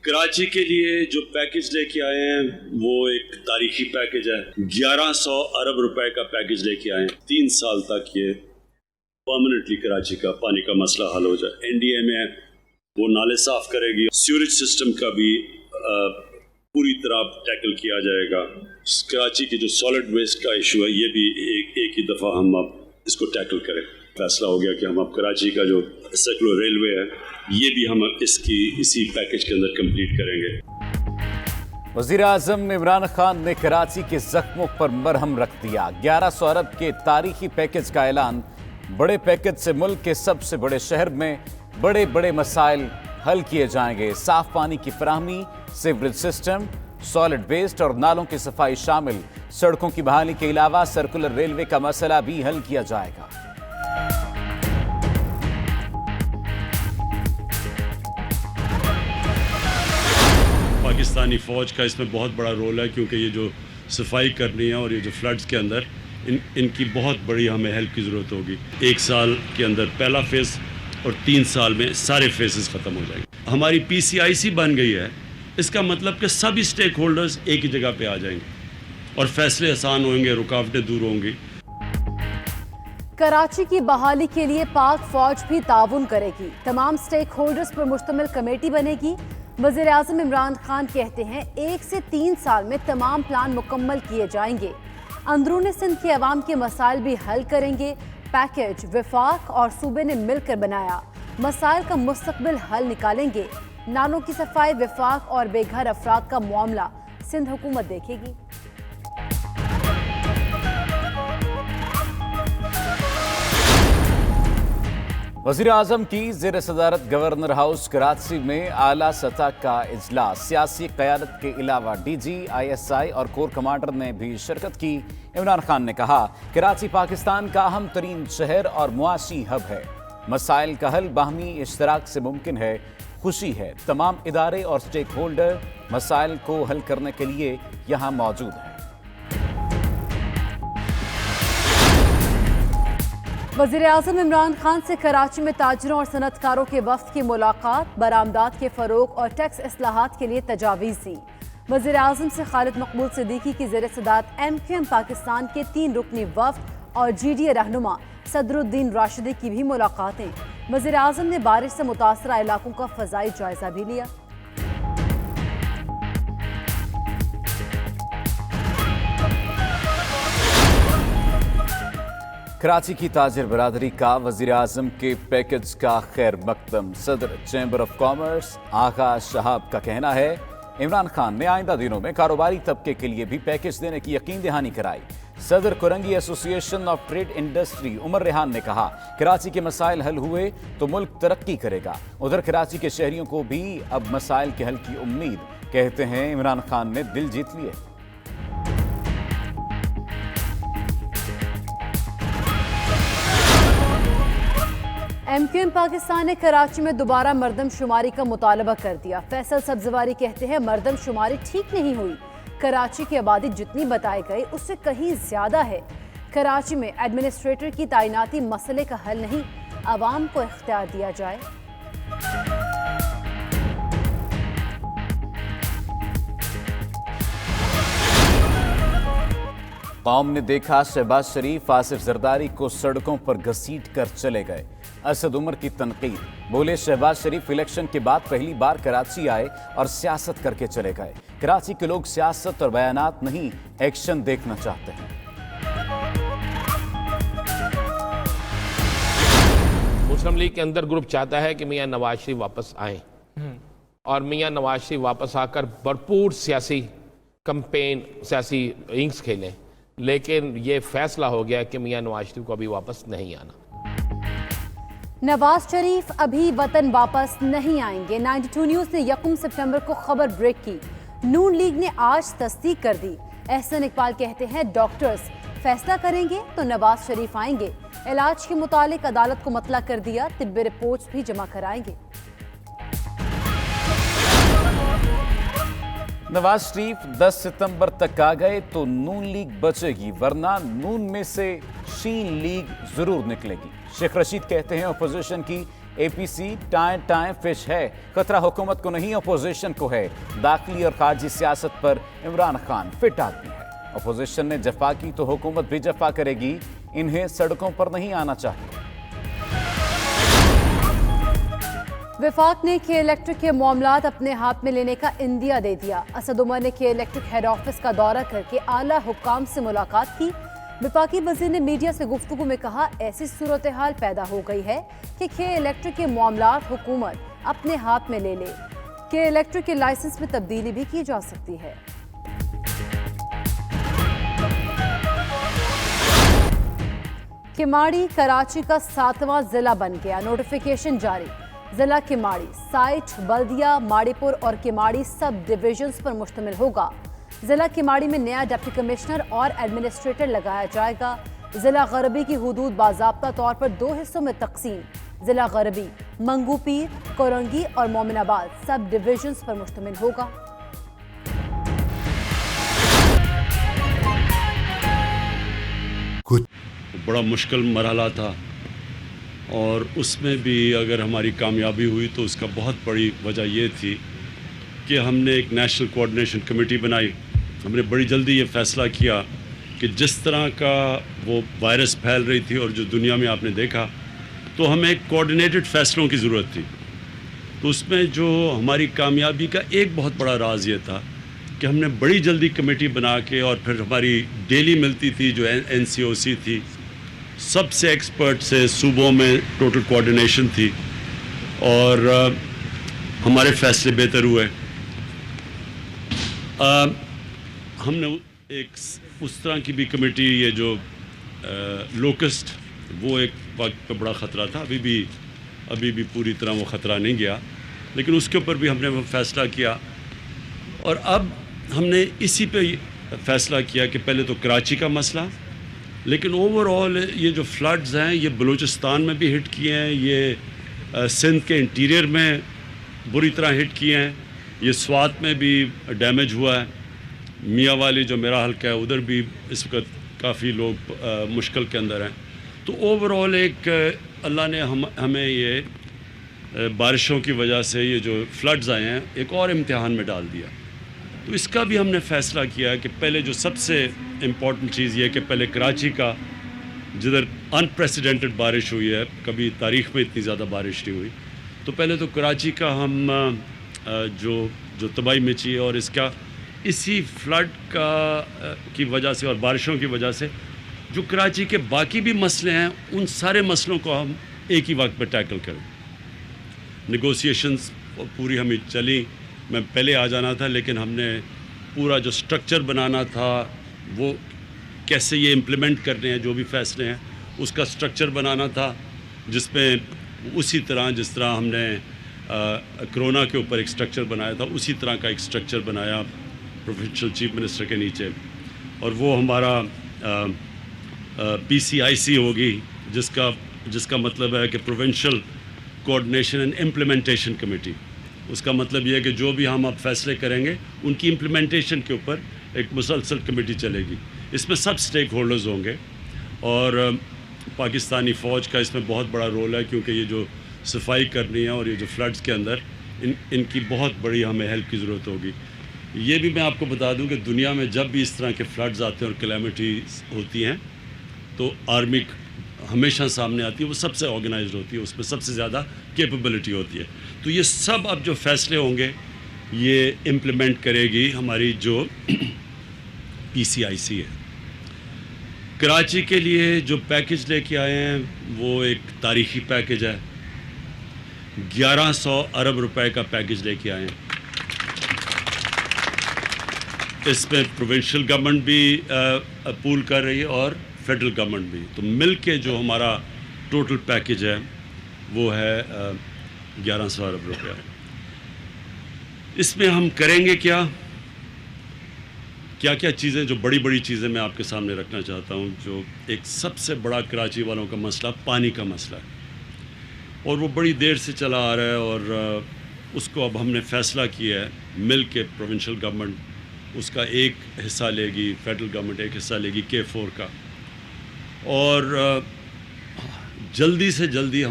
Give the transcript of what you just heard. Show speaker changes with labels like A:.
A: कराची के लिए जो पैकेज लेके आए हैं वो एक तारीखी पैकेज है। 1100 अरब रुपए का पैकेज लेके आए हैं। 3 साल तक ये परमानेंटली कराची का पानी का मसला हल हो जाए। एनडीए में वो नाले साफ करेगी, सीवरेज सिस्टम का भी पूरी तरह टैकल किया जाएगा। कराची की जो सॉलिड वेस्ट का इशू है ये भी एक ही दफ़ा हम अब इसको टैकल करें। फैसला हो गया कि हम अब कराची का जो सर्कुलर रेलवे है ये भी हम इसी पैकेज के अंदर कंप्लीट करेंगे।
B: वज़ीर आज़म इमरान खान ने कराची के जख्मों पर मरहम रख दिया। 1100 अरब के तारीखी पैकेज का ऐलान। बड़े पैकेज से मुल्क के सबसे बड़े शहर में बड़े बड़े मसाइल हल किए जाएंगे। साफ पानी की फराहमी, सीवरेज सिस्टम, सॉलिड वेस्ट और नालों की सफाई शामिल। सड़कों की बहाली के अलावा सर्कुलर रेलवे का मसला भी हल किया जाएगा।
A: पाकिस्तानी फ़ौज का इसमें बहुत बड़ा रोल है, क्योंकि ये जो सफाई करनी है और ये जो फ्लड्स के अंदर इनकी बहुत बड़ी हमें हेल्प की ज़रूरत होगी। 1 साल के अंदर पहला फेज़ और 3 साल में सारे फेसेस ख़त्म हो जाएंगे। हमारी PCIC बन गई है, इसका मतलब कि सभी स्टेक होल्डर्स एक ही जगह पे आ जाएंगे और फैसले आसान होंगे, रुकावटें दूर होंगी।
C: कराची की बहाली के लिए पाक फौज भी ताउन करेगी। तमाम स्टेक होल्डर्स पर मुश्तमिल कमेटी बनेगी। वज़ीर आज़म इमरान खान कहते हैं 1 से 3 साल में तमाम प्लान मुकम्मल किए जाएंगे। अंदरूनी सिंध के अवाम के मसाइल भी हल करेंगे। पैकेज वफाक और सूबे ने मिलकर बनाया। मसाइल का मुस्तकबिल हल निकालेंगे। नालों की सफाई, वफाक और बेघर अफराद का मामला सिंध हुकूमत देखेगी।
B: वज़ीर आज़म की ज़ेर सदारत गवर्नर हाउस कराची में आला सतह का इजलास। सियासी क़यादत के अलावा DG, ISI और कोर कमांडर ने भी शिरकत की। इमरान खान ने कहा कराची पाकिस्तान का अहम तरीन शहर और मुआशी हब है। मसाइल का हल बाहमी इश्तराक से मुमकिन है। खुशी है तमाम इदारे और स्टेक होल्डर मसाइल को हल करने के लिए यहाँ मौजूद हैं।
C: वज़ीर आज़म इमरान खान से कराची में ताजरों और सनतकारों के वफ्द की मुलाकात। बरामदात के फ़रोग और टैक्स इस्लाहात के लिए तजावीज़ दी। वज़ीर आज़म से खालिद मकबूल सिद्दीकी की ज़ेर सदारत MQM पाकिस्तान के 3 रुकनी वफ्द और GDA रहनुमा सदरुद्दीन राशिदी की भी मुलाकातें। वज़ीर आज़म ने बारिश से मुतासरा इलाकों का फ़ज़ाई जायज़ा भी लिया।
B: कराची की ताजिर बरादरी का वज़ीर आज़म के पैकेज का खैर मकदम। सदर चैम्बर ऑफ कॉमर्स आगा शहाब का कहना है इमरान खान ने आइंदा दिनों में कारोबारी तबके के लिए भी पैकेज देने की यकीन दहानी कराई। सदर Korangi association of trade industry Umar Rehan ने कहा कराची के मसाइल हल हुए तो मुल्क तरक्की करेगा। उधर कराची के शहरियों को भी अब मसाइल के हल की उम्मीद। कहते हैं इमरान खान ने दिल जीत लिए।
C: MQM पाकिस्तान ने कराची में दोबारा मरदमशुमारी का मुतालबा कर दिया। फैसल सब्जवारी कहते हैं मरदमशुमारी ठीक नहीं हुई। कराची की आबादी जितनी बताई गई उससे कहीं ज्यादा है। कराची में एडमिनिस्ट्रेटर की तैनाती मसले का हल नहीं, आवाम को इख्तियार दिया जाए।
B: कौम ने देखा शहबाज शरीफ आसिफ जरदारी को सड़कों पर घसीट कर चले गए। असद उमर की तनकीद। बोले शहबाज शरीफ इलेक्शन के बाद पहली बार कराची आए और सियासत करके चले गए। कराची के लोग सियासत और बयानात नहीं, एक्शन देखना चाहते हैं।
D: मुस्लिम लीग के अंदर ग्रुप चाहता है कि मियां नवाज शरीफ वापस आए और मियां नवाज शरीफ वापस आकर भरपूर सियासी कैंपेन, सियासी इनिंग्स खेलें। लेकिन ये फैसला हो गया कि मियां नवाज शरीफ को अभी वापस नहीं आना।
C: नवाज शरीफ अभी वतन वापस नहीं आएंगे। 92 न्यूज़ ने 1 सितंबर को खबर ब्रेक की। नून लीग ने आज तस्दीक कर दी। एहसन इकबाल कहते हैं डॉक्टर्स फैसला करेंगे तो नवाज शरीफ आएंगे। इलाज के मुतालिक अदालत को मतला कर दिया, तिब्बी रिपोर्ट्स भी जमा कराएंगे।
B: नवाज शरीफ 10 सितंबर तक आ गए तो नून लीग बचेगी, वरना नून में से शीन लीग जरूर निकलेगी। शेख रशीद कहते हैं अपोजिशन की APC टाइम टाइम फिश है। खतरा हुकूमत को नहीं, अपोजिशन को है। दाखिली और खारजी सियासत पर इमरान खान फिट आदमी है। अपोजिशन ने जफा की तो हुकूमत भी जफा करेगी। इन्हें सड़कों पर नहीं आना चाहिए।
C: वफाक ने के इलेक्ट्रिक के मामलात अपने हाथ में लेने का इंदिया दे दिया। असद उमर ने के इलेक्ट्रिक हेड ऑफिस का दौरा करके आला हुक्काम से मुलाकात की। वफाकी वज़ीर ने मीडिया से गुफ्तगू में कहा, ऐसी सूरत हाल पैदा हो गई है कि के इलेक्ट्रिक के मामलात हुकूमत अपने हाथ में ले ले। के इलेक्ट्रिक के लाइसेंस में तब्दीली भी की जा सकती है। किमाड़ी कराची का 7वां जिला बन गया। नोटिफिकेशन जारी। जिला किमाड़ी साइट बल्दिया, माड़ीपुर और किमाड़ी सब डिविजन्स पर मुश्तमिल होगा। जिला किमाड़ी में नया डिप्टी कमिश्नर और एडमिनिस्ट्रेटर लगाया जाएगा। जिला गरबी की हुदूद बाज़ाब्ता तौर पर 2 हिस्सों में तकसीम। जिला गरबी मंगूपीर, कोरंगी और मोमिनाबाद सब डिविजन्स पर मुश्तमिल होगा।
A: बड़ा मुश्किल मरहला था और उसमें भी अगर हमारी कामयाबी हुई तो उसका बहुत बड़ी वजह ये थी कि हमने एक नेशनल कोऑर्डिनेशन कमेटी बनाई। हमने बड़ी जल्दी ये फ़ैसला किया कि जिस तरह का वो वायरस फैल रही थी और जो दुनिया में आपने देखा, तो हमें एक कोऑर्डिनेटेड फ़ैसलों की ज़रूरत थी। तो उसमें जो हमारी कामयाबी का एक बहुत बड़ा राज ये था कि हमने बड़ी जल्दी कमेटी बना के, और फिर हमारी डेली मिलती थी जो NCOC थी, सबसे एक्सपर्ट से सूबों में टोटल कोऑर्डिनेशन थी और हमारे फैसले बेहतर हुए। हमने एक उस तरह की भी कमेटी, ये जो लोकस्ट, वो एक वक्त पे बड़ा ख़तरा था। अभी भी पूरी तरह वो ख़तरा नहीं गया, लेकिन उसके ऊपर भी हमने वो फ़ैसला किया। और अब हमने इसी पे फ़ैसला किया कि पहले तो कराची का मसला, लेकिन ओवरऑल ये जो फ्लड्स हैं ये बलूचिस्तान में भी हिट किए हैं, ये सिंध के इंटीरियर में बुरी तरह हिट किए हैं, ये स्वात में भी डैमेज हुआ है। मियाँ वाली जो मेरा हल्का है उधर भी इस वक्त काफ़ी लोग मुश्किल के अंदर हैं। तो ओवरऑल एक अल्लाह ने हमें ये बारिशों की वजह से ये जो फ्लड्स आए हैं एक और इम्तिहान में डाल दिया। तो इसका भी हमने फ़ैसला किया है कि पहले जो सबसे इम्पॉर्टेंट चीज़ ये है कि पहले कराची का, जिधर अनप्रेसिडेंटेड बारिश हुई है, कभी तारीख़ में इतनी ज़्यादा बारिश नहीं हुई, तो पहले तो कराची का हम जो तबाही मची है और इसका इसी फ्लड की वजह से और बारिशों की वजह से जो कराची के बाकी भी मसले हैं, उन सारे मसलों को हम एक ही वक्त पर टैकल करें। नेगोशिएशंस पूरी हमें चली, मैं पहले आ जाना था, लेकिन हमने पूरा जो स्ट्रक्चर बनाना था, वो कैसे ये इम्प्लीमेंट करने हैं, जो भी फैसले हैं उसका स्ट्रक्चर बनाना था, जिसमें उसी तरह जिस तरह हमने कोरोना के ऊपर एक स्ट्रक्चर बनाया था, उसी तरह का एक स्ट्रक्चर बनाया प्रोविंशियल चीफ मिनिस्टर के नीचे। और वो हमारा PCIC होगी, जिसका मतलब है कि provincial coordination and implementation committee. उसका मतलब ये है कि जो भी हम अब फैसले करेंगे उनकी इम्प्लीमेंटेशन के ऊपर एक मुसलसल कमेटी चलेगी। इसमें सब स्टेक होल्डर्स होंगे और पाकिस्तानी फ़ौज का इसमें बहुत बड़ा रोल है, क्योंकि ये जो सफाई करनी है और ये जो फ्लड्स के अंदर इनकी बहुत बड़ी हमें हेल्प की ज़रूरत होगी। ये भी मैं आपको बता दूं कि दुनिया में जब भी इस तरह के फ्लड्स आते हैं और कैलेमिटीज़ होती हैं, तो आर्मी हमेशा सामने आती है, वो सबसे ऑर्गेनाइज्ड होती है, उसमें सबसे ज़्यादा कैपेबिलिटी होती है। तो ये सब अब जो फैसले होंगे ये इम्प्लीमेंट करेगी हमारी जो PCIC है। कराची के लिए जो पैकेज लेके आए हैं वो एक तारीख़ी पैकेज है। 1100 अरब रुपए का पैकेज लेके आए हैं। इसमें प्रोविंशियल गवर्नमेंट भी पूल कर रही है और फेडरल गवर्नमेंट भी। तो मिल के जो हमारा टोटल पैकेज है वो है 1100 अरब रुपया। इसमें हम करेंगे क्या क्या चीज़ें, जो बड़ी बड़ी चीज़ें मैं आपके सामने रखना चाहता हूँ। जो एक सबसे बड़ा कराची वालों का मसला पानी का मसला है, और वो बड़ी देर से चला आ रहा है, और उसको अब हमने फ़ैसला किया है मिल के प्रोविंशियल गवर्नमेंट उसका एक हिस्सा लेगी, फेडरल गवर्नमेंट एक हिस्सा लेगी K4 का, और जल्दी से जल्दी